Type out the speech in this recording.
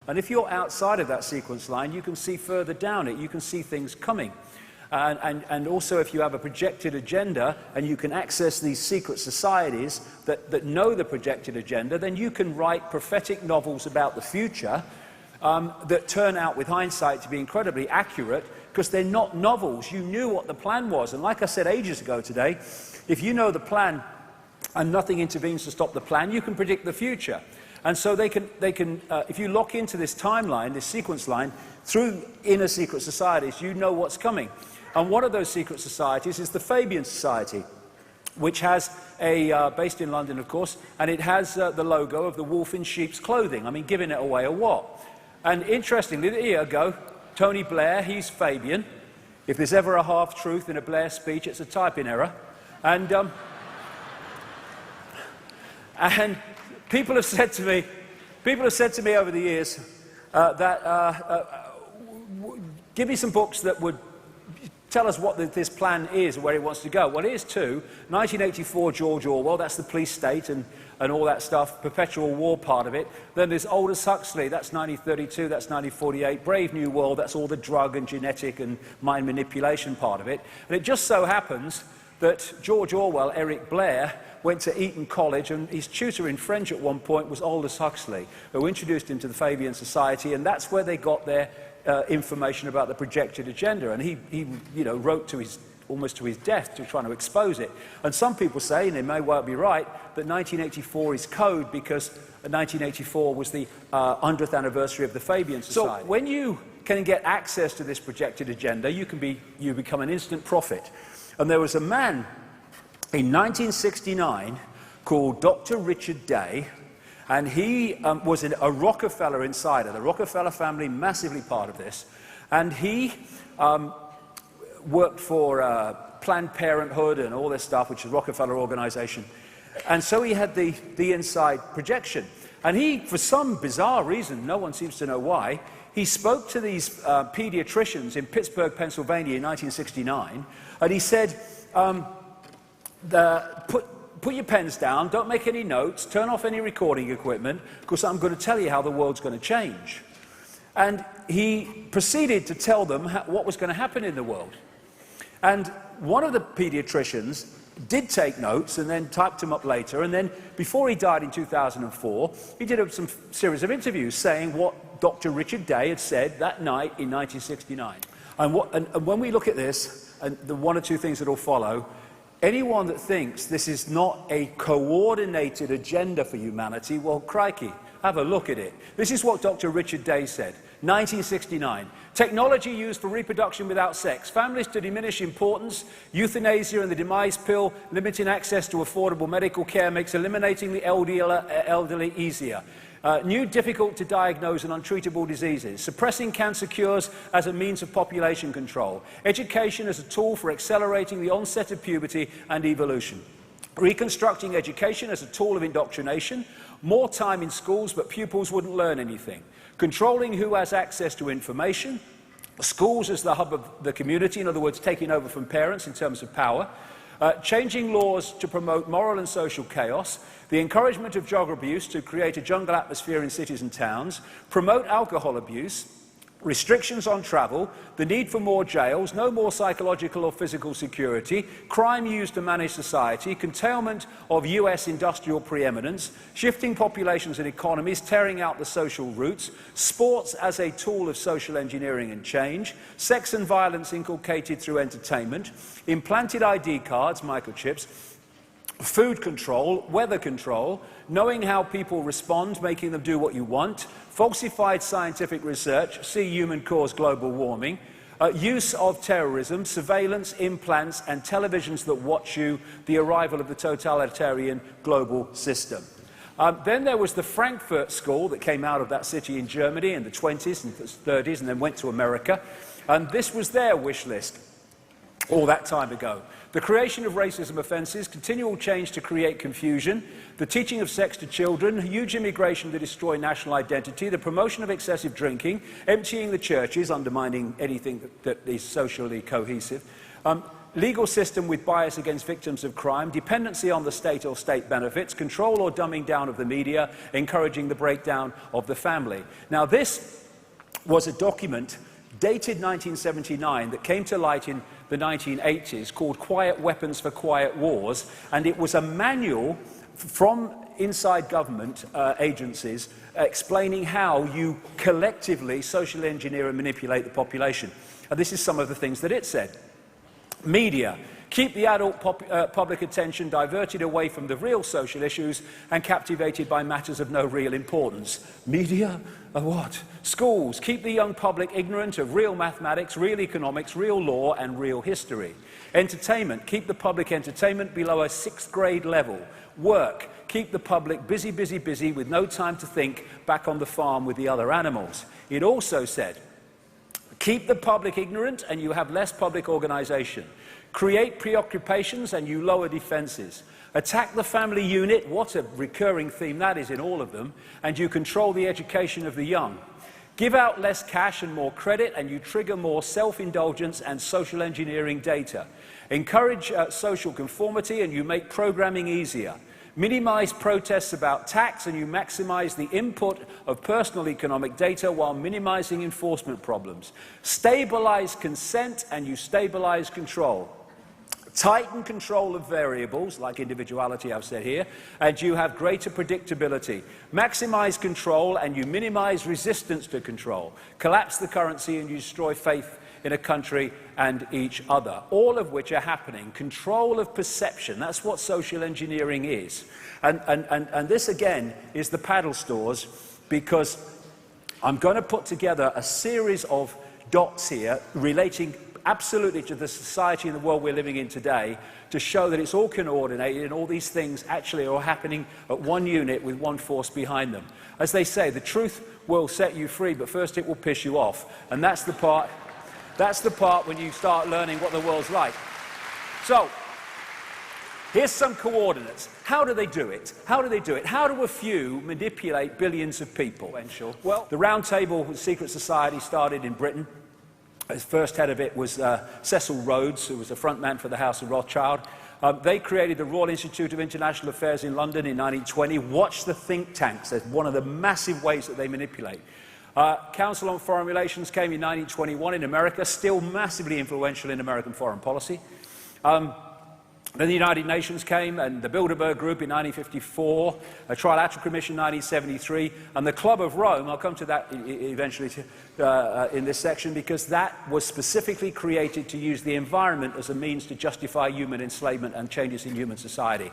And if you're outside of that sequence line, you can see further down it. You can see things coming. And also, if you have a projected agenda and you can access these secret societies that know the projected agenda, then you can write prophetic novels about the future that turn out, with hindsight, to be incredibly accurate, because they're not novels. You knew what the plan was. And like I said ages ago today, if you know the plan and nothing intervenes to stop the plan, you can predict the future. And so they can if you lock into this timeline, this sequence line, through inner secret societies, you know what's coming. And one of those secret societies is the Fabian Society, which has based in London, of course, and it has the logo of the wolf in sheep's clothing. I mean, giving it away or what? And interestingly, here you go, Tony Blair, he's Fabian. If there's ever a half-truth in a Blair speech, it's a typing error. And people have said to me over the years give me some books that would tell us what this plan is and where he wants to go. Well, here's two. 1984, George Orwell, that's the police state and all that stuff, perpetual war part of it. Then there's Aldous Huxley, that's 1932, that's 1948. Brave New World, that's all the drug and genetic and mind manipulation part of it. And it just so happens that George Orwell, Eric Blair, went to Eton College, and his tutor in French at one point was Aldous Huxley, who introduced him to the Fabian Society, and that's where they got their information about the projected agenda. And he wrote to almost to his death to try to expose it. And some people say, and they may well be right, that 1984 is code because 1984 was the 100th anniversary of the Fabian Society. So when you can get access to this projected agenda, you become an instant prophet. And there was a man in 1969 called Dr. Richard Day, and he was a Rockefeller insider. The Rockefeller family, massively part of this. And he worked for Planned Parenthood and all this stuff, which is a Rockefeller organization. And so he had the inside projection. And he, for some bizarre reason, no one seems to know why, he spoke to these pediatricians in Pittsburgh, Pennsylvania in 1969, and he said, put your pens down, don't make any notes, turn off any recording equipment, because I'm going to tell you how the world's going to change. And he proceeded to tell them what was going to happen in the world. And one of the pediatricians did take notes and then typed them up later, and then before he died in 2004, he did some series of interviews saying what Dr. Richard Day had said that night in 1969. And when we look at this, and the one or two things that will follow, anyone that thinks this is not a coordinated agenda for humanity, well, crikey, have a look at it. This is what Dr. Richard Day said, 1969. Technology used for reproduction without sex. Families to diminish importance. Euthanasia and the demise pill. Limiting access to affordable medical care makes eliminating the elderly easier. New difficult to diagnose and untreatable diseases. Suppressing cancer cures as a means of population control. Education as a tool for accelerating the onset of puberty and evolution. Reconstructing education as a tool of indoctrination. More time in schools, but pupils wouldn't learn anything. Controlling who has access to information. Schools as the hub of the community, in other words, taking over from parents in terms of power. Changing laws to promote moral and social chaos. The encouragement of drug abuse to create a jungle atmosphere in cities and towns. Promote alcohol abuse. Restrictions on travel, the need for more jails, no more psychological or physical security, crime used to manage society, curtailment of US industrial preeminence, shifting populations and economies, tearing out the social roots, sports as a tool of social engineering and change, sex and violence inculcated through entertainment, implanted ID cards, microchips, food control, weather control, knowing how people respond, making them do what you want, falsified scientific research, see human-caused global warming, use of terrorism, surveillance, implants, and televisions that watch you, the arrival of the totalitarian global system. Then there was the Frankfurt School that came out of that city in Germany in the 20s and 30s and then went to America. And this was their wish list all that time ago. The creation of racism offences, continual change to create confusion, the teaching of sex to children, huge immigration to destroy national identity, the promotion of excessive drinking, emptying the churches, undermining anything that is socially cohesive, legal system with bias against victims of crime, dependency on the state or state benefits, control or dumbing down of the media, encouraging the breakdown of the family. Now, this was a document dated 1979 that came to light in the 1980s called Quiet Weapons for Quiet Wars, and it was a manual from inside government agencies explaining how you collectively social engineer and manipulate the population. And this is some of the things that it said. Media. Keep the adult public attention diverted away from the real social issues and captivated by matters of no real importance. Media? What? Schools. Keep the young public ignorant of real mathematics, real economics, real law and real history. Entertainment. Keep the public entertainment below a 6th grade level. Work. Keep the public busy, busy, busy with no time to think back on the farm with the other animals. It also said, keep the public ignorant and you have less public organisation. Create preoccupations and you lower defences. Attack the family unit, what a recurring theme that is in all of them, and you control the education of the young. Give out less cash and more credit and you trigger more self-indulgence and social engineering data. Encourage social conformity and you make programming easier. Minimise protests about tax and you maximise the input of personal economic data while minimising enforcement problems. Stabilise consent and you stabilise control. Tighten control of variables, like individuality I've said here, and you have greater predictability. Maximise control and you minimise resistance to control. Collapse the currency and you destroy faith in a country and each other, all of which are happening. Control of perception, that's what social engineering is. And this, again, is the paddle stores, because I'm going to put together a series of dots here relating absolutely to the society and the world we're living in today, to show that it's all coordinated and all these things actually are happening at one unit with one force behind them. As they say, the truth will set you free, but first it will piss you off. And that's the part when you start learning what the world's like. So, here's some coordinates. How do they do it? How do they do it? How do a few manipulate billions of people? Well, the Round Table Secret Society started in Britain. The first head of it was Cecil Rhodes, who was the front man for the House of Rothschild. They created the Royal Institute of International Affairs in London in 1920. Watch the think tanks as one of the massive ways that they manipulate. Council on Foreign Relations came in 1921 in America, still massively influential in American foreign policy. Then the United Nations came, and the Bilderberg Group in 1954, a Trilateral Commission in 1973, and the Club of Rome. I'll come to that eventually in this section, because that was specifically created to use the environment as a means to justify human enslavement and changes in human society.